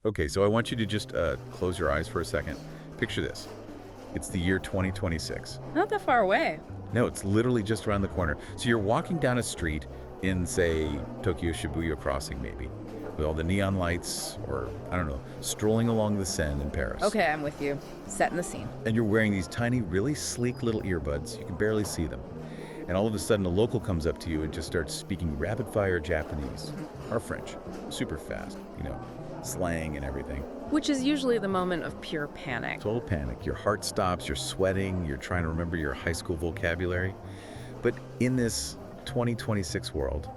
Okay, so I want you to just close your eyes for a second. Picture this. It's the year 2026. Not that far away. No, it's literally just around the corner. So you're walking down a street in, say, Tokyo Shibuya Crossing, maybe, with all the neon lights, or, I don't know, strolling along the Seine in Paris. Okay, I'm with you. Setting the scene. And you're wearing these tiny, really sleek little earbuds. You can barely see them. And all of a sudden, a local comes up to you and just starts speaking rapid-fire Japanese or French, super fast, slang and everything. Which is usually the moment of pure panic. Total panic. Your heart stops, you're sweating, you're trying to remember your high school vocabulary. But in this 2026 world,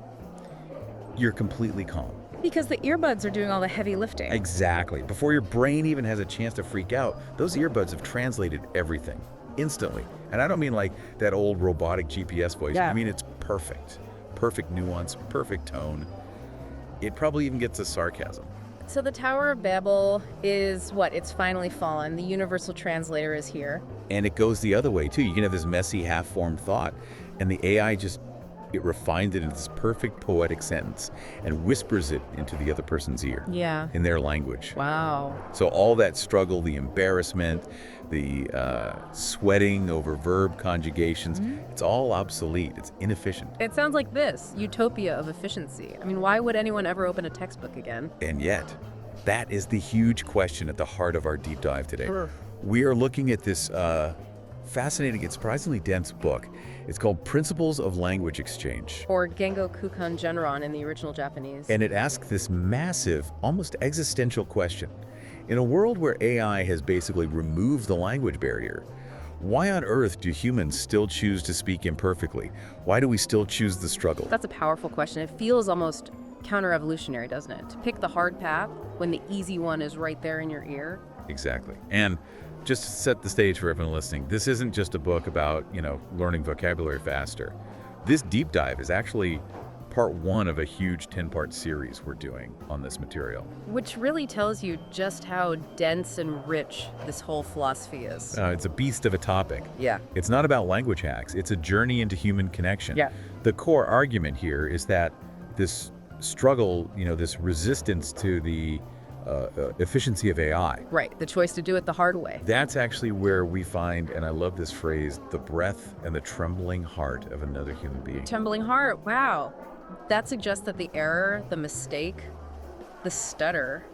you're completely calm. Because the earbuds are doing all the heavy lifting. Exactly. Before your brain even has a chance to freak out, those earbuds have translated everything instantly. And I don't mean like that old robotic GPS voice. Yeah. I mean it's perfect. Perfect nuance, perfect tone. It probably even gets a sarcasm. So the Tower of Babel is what? It's finally fallen. The universal translator is here. And it goes the other way too. You can have this messy, half-formed thought, and the AI it refines it into this perfect poetic sentence and whispers it into the other person's ear. Yeah. In their language. Wow. So all that struggle, the embarrassment, the sweating over verb conjugations, it's all obsolete. It's inefficient. It sounds like this, utopia of efficiency. I mean, why would anyone ever open a textbook again? And yet, that is the huge question at the heart of our deep dive today. Sure. We are looking at this fascinating and surprisingly dense book. It's called Principles of Language Exchange. Or Gengo Kukan Genron in the original Japanese. And it asks this massive, almost existential question. In a world where AI has basically removed the language barrier, why on earth do humans still choose to speak imperfectly? Why do we still choose the struggle? That's a powerful question. It feels almost counter-revolutionary, doesn't it? To pick the hard path when the easy one is right there in your ear. Exactly. And just to set the stage for everyone listening, this isn't just a book about, learning vocabulary faster. This deep dive is actually part one of a huge 10-part series we're doing on this material. Which really tells you just how dense and rich this whole philosophy is. It's a beast of a topic. Yeah. It's not about language hacks. It's a journey into human connection. Yeah. The core argument here is that this struggle, this resistance to the efficiency of AI. Right, the choice to do it the hard way. That's actually where we find, and I love this phrase, the breath and the trembling heart of another human being. Trembling heart, wow. That suggests that the error, the mistake, the stutter,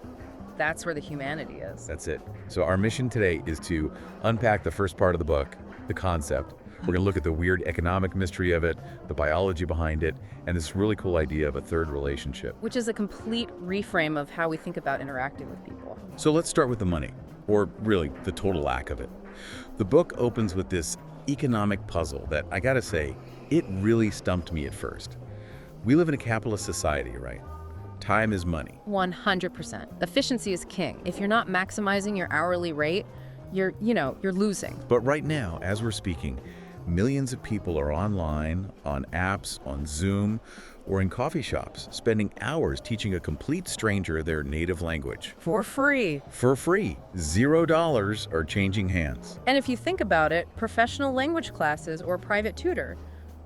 that's where the humanity is. That's it. So our mission today is to unpack the first part of the book, the concept. We're going to look at the weird economic mystery of it, the biology behind it, and this really cool idea of a third relationship. Which is a complete reframe of how we think about interacting with people. So let's start with the money, or really the total lack of it. The book opens with this economic puzzle that, I gotta say, it really stumped me at first. We live in a capitalist society, right? Time is money. 100%. Efficiency is king. If you're not maximizing your hourly rate, you're losing. But right now, as we're speaking, millions of people are online, on apps, on Zoom, or in coffee shops, spending hours teaching a complete stranger their native language. For free. For free. $0 are changing hands. And if you think about it, professional language classes or private tutor,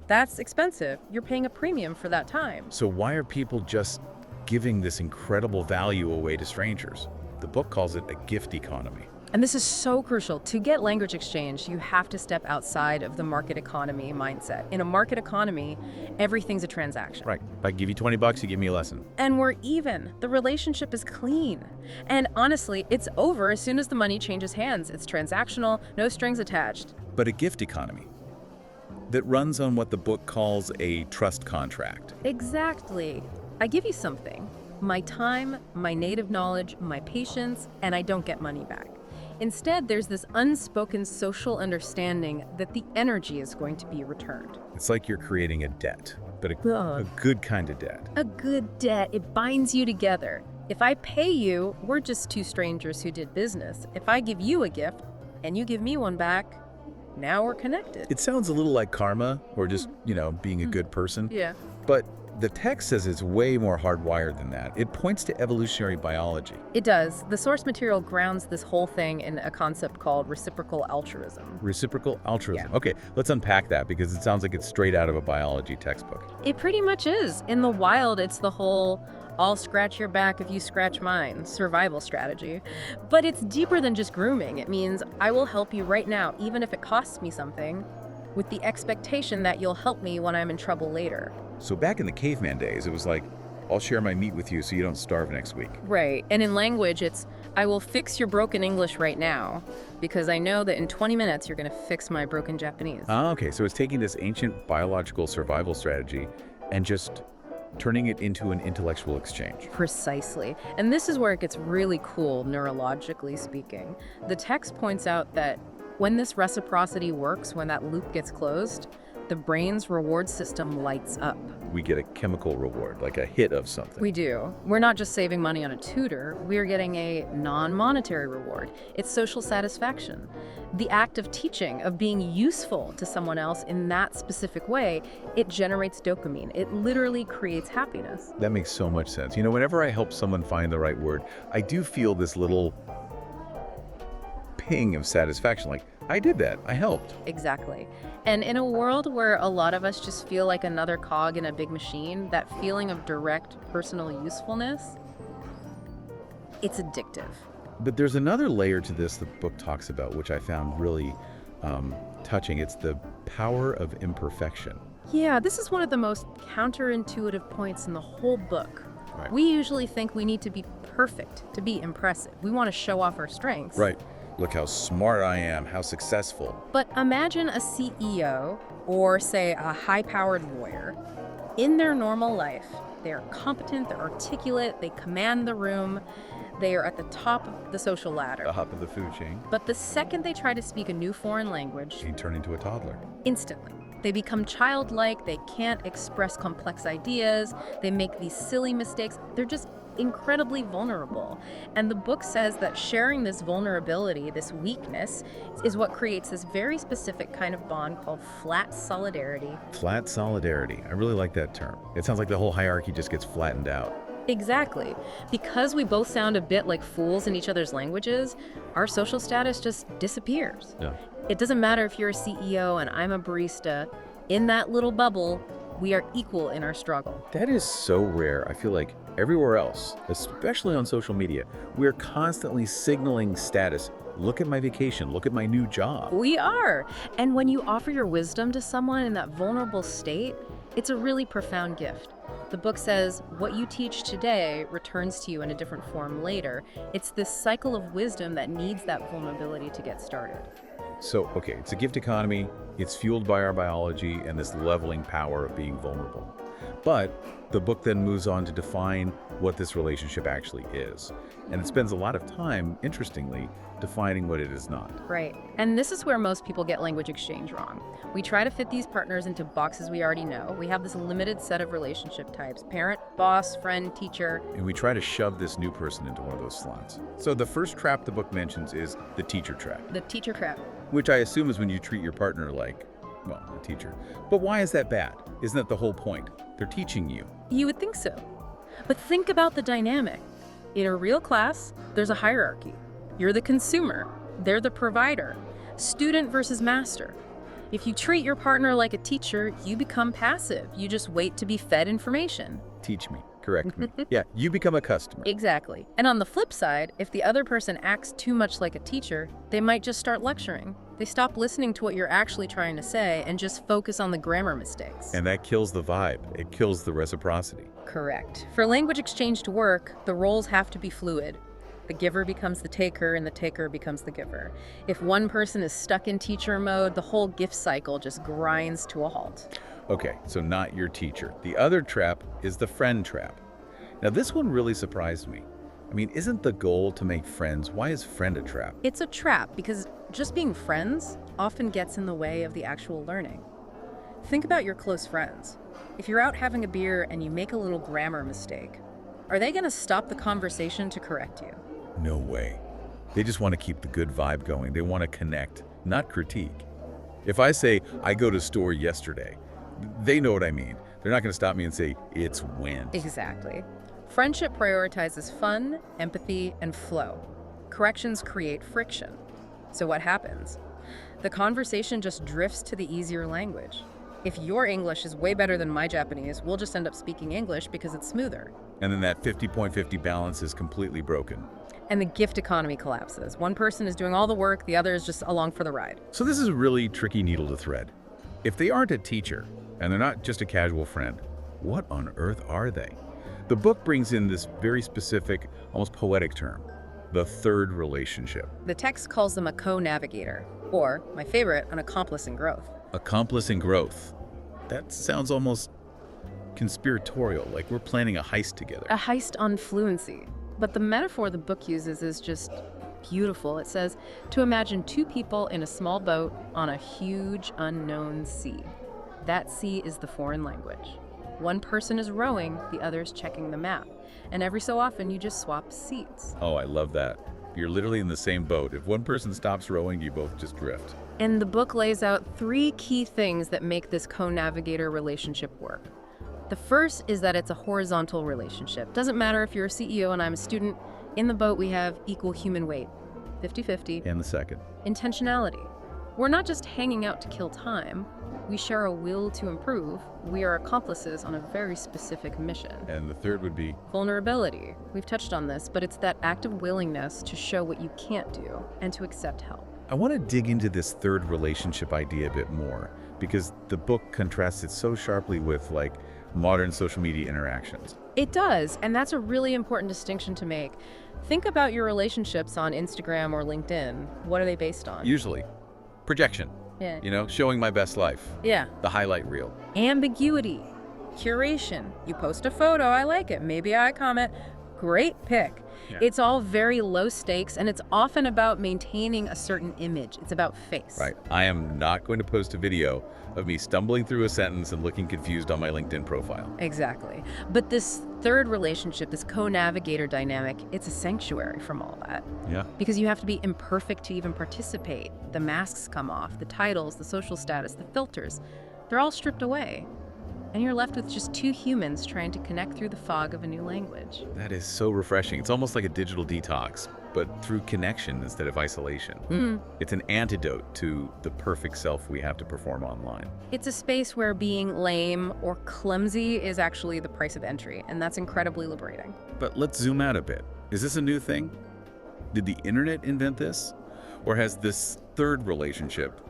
that's expensive. You're paying a premium for that time. So why are people just giving this incredible value away to strangers? The book calls it a gift economy. And this is so crucial. To get language exchange, you have to step outside of the market economy mindset. In a market economy, everything's a transaction. Right. If I give you $20, you give me a lesson. And we're even. The relationship is clean. And honestly, it's over as soon as the money changes hands. It's transactional, no strings attached. But a gift economy that runs on what the book calls a trust contract. Exactly. I give you something. My time, my native knowledge, my patience, and I don't get money back. Instead, there's this unspoken social understanding that the energy is going to be returned. It's like you're creating a debt, but a good kind of debt. A good debt, it binds you together. If I pay you, we're just two strangers who did business. If I give you a gift and you give me one back, now we're connected. It sounds a little like karma or just, being a good person. Yeah. But the text says it's way more hardwired than that. It points to evolutionary biology. It does. The source material grounds this whole thing in a concept called reciprocal altruism. Reciprocal altruism. Yeah. Okay, let's unpack that because it sounds like it's straight out of a biology textbook. It pretty much is. In the wild, it's the whole I'll scratch your back if you scratch mine survival strategy. But it's deeper than just grooming. It means I will help you right now, even if it costs me something, with the expectation that you'll help me when I'm in trouble later. So back in the caveman days, it was like, I'll share my meat with you so you don't starve next week. Right. And in language, it's I will fix your broken English right now because I know that in 20 minutes you're going to fix my broken Japanese. Ah, okay, so it's taking this ancient biological survival strategy and just turning it into an intellectual exchange. Precisely. And this is where it gets really cool, neurologically speaking. The text points out that when this reciprocity works, when that loop gets closed, the brain's reward system lights up. We get a chemical reward, like a hit of something. We do. We're not just saving money on a tutor, we're getting a non-monetary reward. It's social satisfaction. The act of teaching, of being useful to someone else in that specific way, it generates dopamine. It literally creates happiness. That makes so much sense. You know, whenever I help someone find the right word, I do feel this little ping of satisfaction, like, I did that, I helped. Exactly. And in a world where a lot of us just feel like another cog in a big machine, that feeling of direct personal usefulness, it's addictive. But there's another layer to this the book talks about, which I found really touching. It's the power of imperfection. Yeah, this is one of the most counterintuitive points in the whole book. Right. We usually think we need to be perfect to be impressive. We want to show off our strengths. Right. Look how smart I am, how successful. But imagine a CEO or, say, a high-powered lawyer. In their normal life, they're competent, they're articulate, they command the room, they are at the top of the social ladder. The hop of the food chain. But the second they try to speak a new foreign language, They turn into a toddler. instantly. They become childlike, they can't express complex ideas, they make these silly mistakes. They're just incredibly vulnerable. And the book says that sharing this vulnerability, this weakness, is what creates this very specific kind of bond called flat solidarity. Flat solidarity. I really like that term. It sounds like the whole hierarchy just gets flattened out. Exactly. Because we both sound a bit like fools in each other's languages, our social status just disappears. Yeah. It doesn't matter if you're a CEO and I'm a barista. In that little bubble, we are equal in our struggle. That is so rare. I feel like everywhere else, especially on social media, we're constantly signaling status. Look at my vacation. Look at my new job. We are. And when you offer your wisdom to someone in that vulnerable state, it's a really profound gift. The book says, what you teach today returns to you in a different form later. It's this cycle of wisdom that needs that vulnerability to get started. So, okay, it's a gift economy. It's fueled by our biology and this leveling power of being vulnerable. But the book then moves on to define what this relationship actually is. And it spends a lot of time, interestingly, defining what it is not. Right. And this is where most people get language exchange wrong. We try to fit these partners into boxes we already know. We have this limited set of relationship types: parent, boss, friend, teacher. And we try to shove this new person into one of those slots. So the first trap the book mentions is the teacher trap, The teacher trap. which I assume is when you treat your partner like, well, a teacher. But why is that bad? Isn't that the whole point? They're teaching you. You would think so. But think about the dynamic. In a real class, there's a hierarchy. You're the consumer. They're the provider. Student versus master. If you treat your partner like a teacher, you become passive. You just wait to be fed information. Teach me. Correct me. Yeah, you become a customer. Exactly. And on the flip side, if the other person acts too much like a teacher, they might just start lecturing. They stop listening to what you're actually trying to say and just focus on the grammar mistakes. And that kills the vibe. It kills the reciprocity. Correct. For language exchange to work, the roles have to be fluid. The giver becomes the taker and the taker becomes the giver. If one person is stuck in teacher mode, the whole gift cycle just grinds to a halt. Okay, so not your teacher. The other trap is the friend trap. Now, this one really surprised me. I mean, isn't the goal to make friends? Why is friend a trap? It's a trap because just being friends often gets in the way of the actual learning. Think about your close friends. If you're out having a beer and you make a little grammar mistake, are they going to stop the conversation to correct you? No way. They just want to keep the good vibe going. They want to connect, not critique. If I say, I go to store yesterday, they know what I mean. They're not going to stop me and say, it's wind. Exactly. Friendship prioritizes fun, empathy, and flow. Corrections create friction. So what happens? The conversation just drifts to the easier language. If your English is way better than my Japanese, we'll just end up speaking English because it's smoother. And then that 50-50 balance is completely broken. And the gift economy collapses. One person is doing all the work, the other is just along for the ride. So this is a really tricky needle to thread. If they aren't a teacher, and they're not just a casual friend, what on earth are they? The book brings in this very specific, almost poetic term, the third relationship. The text calls them a co-navigator, or, my favorite, an accomplice in growth. Accomplice in growth. That sounds almost conspiratorial, like we're planning a heist together. A heist on fluency. But the metaphor the book uses is just beautiful. It says, to imagine two people in a small boat on a huge unknown sea. That sea is the foreign language. One person is rowing, the other's checking the map. And every so often, you just swap seats. Oh, I love that. You're literally in the same boat. If one person stops rowing, you both just drift. And the book lays out 3 key things that make this co-navigator relationship work. The first is that it's a horizontal relationship. Doesn't matter if you're a CEO and I'm a student. In the boat, we have equal human weight, 50-50. And the second. Intentionality. We're not just hanging out to kill time. We share a will to improve. We are accomplices on a very specific mission. And the third would be Vulnerability. We've touched on this, but it's that active willingness to show what you can't do and to accept help. I want to dig into this third relationship idea a bit more because the book contrasts it so sharply with like modern social media interactions. It does, and that's a really important distinction to make. Think about your relationships on Instagram or LinkedIn. What are they based on? Usually, projection, Yeah. Showing my best life, Yeah. the highlight reel. Ambiguity. Curation. You post a photo, I like it. Maybe I comment. Great pic. Yeah. It's all very low stakes, and it's often about maintaining a certain image. It's about face. Right. I am not going to post a video of me stumbling through a sentence and looking confused on my LinkedIn profile. Exactly. But this third relationship, this co-navigator dynamic, it's a sanctuary from all that. Yeah. Because you have to be imperfect to even participate. The masks come off, the titles, the social status, the filters. They're all stripped away. And you're left with just 2 humans trying to connect through the fog of a new language. That is so refreshing. It's almost like a digital detox, but through connection instead of isolation. It's an antidote to the perfect self we have to perform online. It's a space where being lame or clumsy is actually the price of entry, and that's incredibly liberating. But let's zoom out a bit. Is this a new thing? Did the internet invent this? Or has this third relationship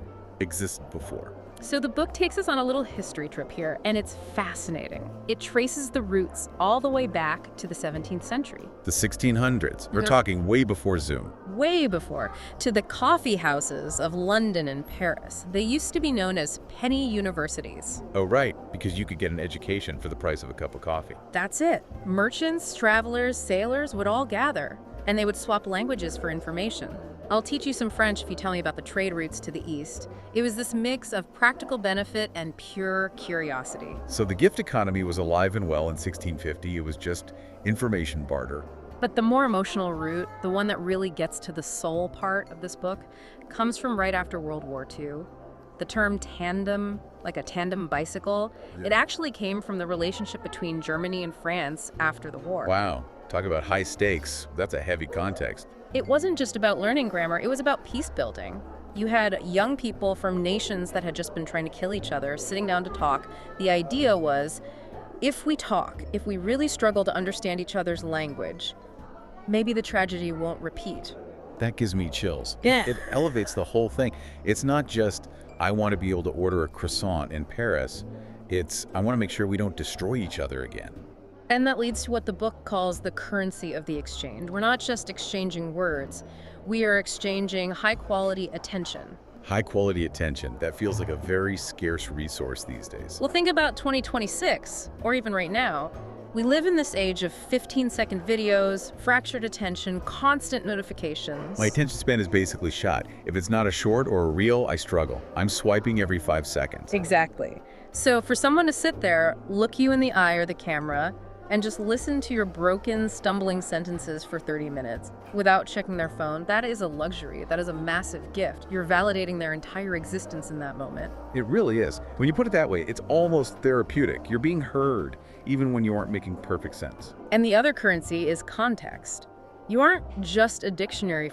existed before? So the book takes us on a little history trip here, and it's fascinating. It traces the roots all the way back to the 17th century. The 1600s. We're Yeah. talking way before Zoom. Way before, to the coffee houses of London and Paris. They used to be known as penny universities. Oh, right, because you could get an education for the price of a cup of coffee. That's it. Merchants, travelers, sailors would all gather, and they would swap languages for information. I'll teach you some French if you tell me about the trade routes to the east. It was this mix of practical benefit and pure curiosity. So the gift economy was alive and well in 1650. It was just information barter. But the more emotional route, the one that really gets to the soul part of this book, comes from right after World War II. The term tandem, like a tandem bicycle, it actually came from the relationship between Germany and France after the war. Wow, talk about high stakes. That's a heavy context. It wasn't just about learning grammar, it was about peace building. You had young people from nations that had just been trying to kill each other sitting down to talk. The idea was, if we talk, if we really struggle to understand each other's language, maybe the tragedy won't repeat. That gives me chills. Yeah. It elevates the whole thing. It's not just, I want to be able to order a croissant in Paris. It's, I want to make sure we don't destroy each other again. And that leads to what the book calls the currency of the exchange. We're not just exchanging words, we are exchanging high-quality attention. High quality attention. That feels like a very scarce resource these days. Well, think about 2026, or even right now. We live in this age of 15-second videos, fractured attention, constant notifications. My attention span is basically shot. If it's not a short or a reel, I struggle. I'm swiping every 5 seconds. Exactly. So for someone to sit there, look you in the eye or the camera, and just listen to your broken, stumbling sentences for 30 minutes without checking their phone, that is a luxury. That is a massive gift. You're validating their entire existence in that moment. It really is. When you put it that way, it's almost therapeutic. You're being heard, even when you aren't making perfect sense. And the other currency is context. You aren't just a dictionary